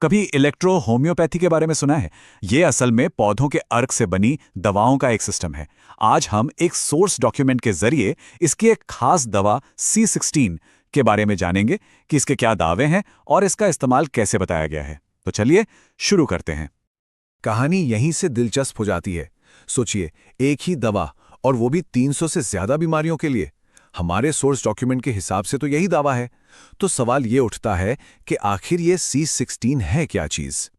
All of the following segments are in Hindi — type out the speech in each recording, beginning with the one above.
कभी इलेक्ट्रो होम्योपैथी के बारे में सुना है? ये असल में पौधों के अर्क से बनी दवाओं का एक सिस्टम है। आज हम एक सोर्स डॉक्यूमेंट के जरिए इसकी एक खास दवा C16 के बारे में जानेंगे कि इसके क्या दावे हैं और इसका इस्तेमाल कैसे बताया गया है। तो चलिए शुरू करते हैं। कहानी यहीं से दिलचस्प हो जाती है। सोचिए, एक ही दवा और वो भी 300 से ज्यादा बीमारियों के लिए। हमारे सोर्स डॉक्यूमेंट के हिसाब से तो यही दावा है। तो सवाल ये उठता है कि आखिर ये C16 है क्या चीज?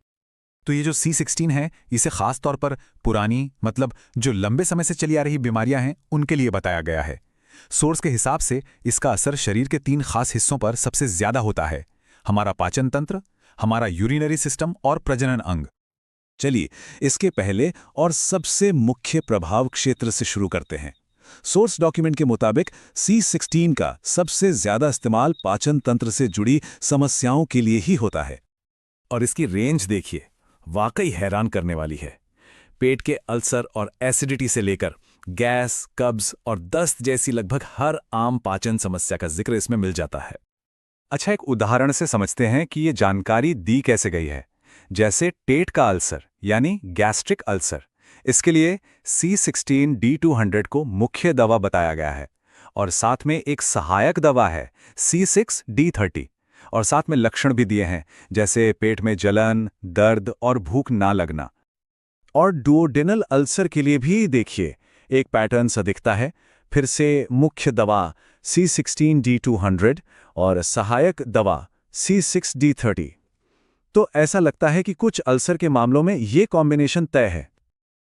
तो ये जो C16 है, इसे खास तौर पर पुरानी मतलब जो लंबे समय से चली आ रही बीमारियां हैं उनके लिए बताया गया है। सोर्स के हिसाब से इसका असर शरीर के 3 खास हिस्सों पर सबसे ज्यादा होता है: हमारा पाचन तंत्र, हमारा यूरिनरी सिस्टम और प्रजनन अंग। चलिए इसके पहले और सबसे मुख्य प्रभाव क्षेत्र से शुरू करते हैं। सोर्स डॉक्यूमेंट के मुताबिक C16 का सबसे ज्यादा इस्तेमाल पाचन तंत्र से जुड़ी समस्याओं के लिए ही होता है। और इसकी रेंज देखिए, वाकई हैरान करने वाली है। पेट के अल्सर और एसिडिटी से लेकर गैस, कब्ज और दस्त जैसी लगभग हर आम पाचन समस्या का जिक्र इसमें मिल जाता है। अच्छा, एक उदाहरण से समझते हैं कि ये जानकारी दी कैसे गई है। जैसे पेट का अल्सर यानी गैस्ट्रिक अल्सर, इसके लिए C16 D200 को मुख्य दवा बताया गया है और साथ में एक सहायक दवा है C6 D30 और साथ में लक्षण भी दिए हैं, जैसे पेट में जलन, दर्द और भूख ना लगना। और डुओडेनल अल्सर के लिए भी देखिए, एक पैटर्न सा दिखता है। फिर से मुख्य दवा C16 D200 और सहायक दवा C6 D30। तो ऐसा लगता है कि कुछ अल्सर के मामलों में ये कॉम्बिनेशन तय है।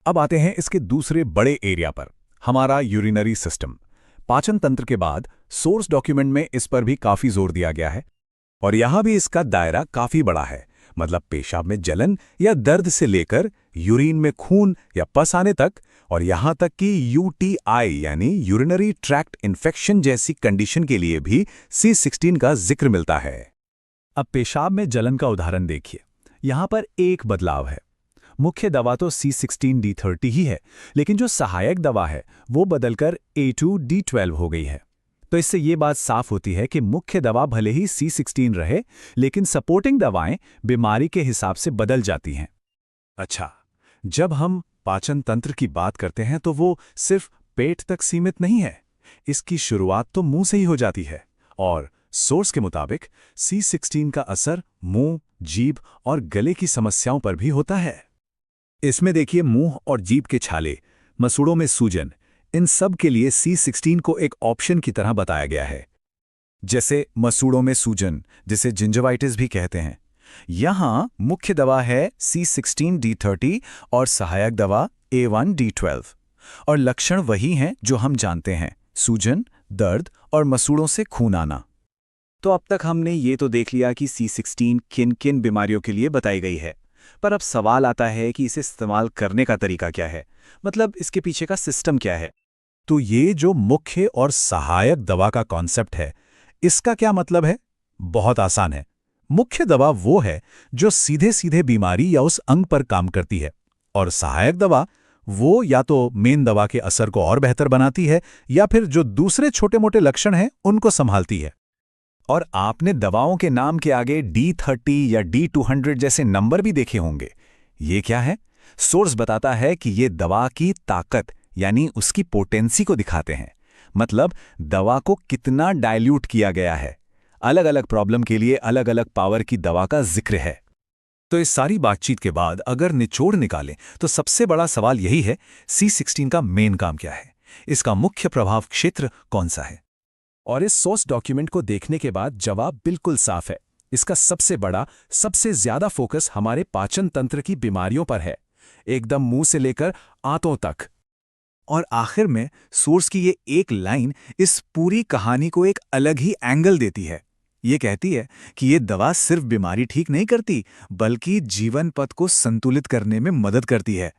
अब आते हैं इसके दूसरे बड़े एरिया पर, हमारा यूरिनरी सिस्टम। पाचन तंत्र के बाद सोर्स डॉक्यूमेंट में इस पर भी काफी जोर दिया गया है और यहां भी इसका दायरा काफी बड़ा है। मतलब पेशाब में जलन या दर्द से लेकर यूरिन में खून या पस आने तक, और यहां तक कि UTI यानी यूरिनरी ट्रैक्ट इन्फेक्शन जैसी कंडीशन के लिए भी C16 का जिक्र मिलता है। अब पेशाब में जलन का उदाहरण देखिए। यहां पर एक बदलाव है। मुख्य दवा तो C16 D30 ही है, लेकिन जो सहायक दवा है वो बदलकर A2 D12 हो गई है। तो इससे ये बात साफ होती है कि मुख्य दवा भले ही C16 रहे, लेकिन सपोर्टिंग दवाएं बीमारी के हिसाब से बदल जाती हैं। अच्छा, जब हम पाचन तंत्र की बात करते हैं तो वो सिर्फ पेट तक सीमित नहीं है। इसकी शुरुआत तो मुंह से ही हो जाती है और सोर्स के मुताबिक C16 का असर मुंह, जीभ और गले की समस्याओं पर भी होता है। इसमें देखिए, मुंह और जीभ के छाले, मसूड़ों में सूजन, इन सब के लिए C16 को एक ऑप्शन की तरह बताया गया है। जैसे मसूड़ों में सूजन, जिसे जिंजवाइटिस भी कहते हैं, यहां मुख्य दवा है C16 D30 और सहायक दवा A1 D12। और लक्षण वही हैं जो हम जानते हैं: सूजन, दर्द और मसूड़ों से खून आना। तो अब तक हमने ये तो देख लिया कि C16 किन किन बीमारियों के लिए बताई गई है, पर अब सवाल आता है कि इसे इस्तेमाल करने का तरीका क्या है, मतलब इसके पीछे का सिस्टम क्या है। तो ये जो मुख्य और सहायक दवा का कॉन्सेप्ट है, इसका क्या मतलब है? बहुत आसान है। मुख्य दवा वो है जो सीधे सीधे बीमारी या उस अंग पर काम करती है, और सहायक दवा वो या तो मेन दवा के असर को और बेहतर बनाती है या फिर जो दूसरे छोटे मोटे लक्षण हैं उनको संभालती है। और आपने दवाओं के नाम के आगे D30 या D200 जैसे नंबर भी देखे होंगे। ये क्या है? सोर्स बताता है कि ये दवा की ताकत यानी उसकी पोटेंसी को दिखाते हैं। मतलब दवा को कितना डाइल्यूट किया गया है। अलग अलग प्रॉब्लम के लिए अलग अलग पावर की दवा का जिक्र है। तो इस सारी बातचीत के बाद अगर निचोड़ निकालें तो सबसे बड़ा सवाल यही है, C16 का मेन काम क्या है? इसका मुख्य प्रभाव क्षेत्र कौन सा है? और इस सोर्स डॉक्यूमेंट को देखने के बाद जवाब बिल्कुल साफ है। इसका सबसे बड़ा, सबसे ज्यादा फोकस हमारे पाचन तंत्र की बीमारियों पर है, एकदम मुंह से लेकर आंतों तक। और आखिर में सोर्स की ये एक लाइन इस पूरी कहानी को एक अलग ही एंगल देती है। ये कहती है कि ये दवा सिर्फ बीमारी ठीक नहीं करती, बल्कि जीवन पथ को संतुलित करने में मदद करती है।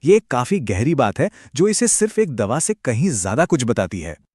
ये एक काफी गहरी बात है जो इसे सिर्फ एक दवा से कहीं ज्यादा कुछ बताती है।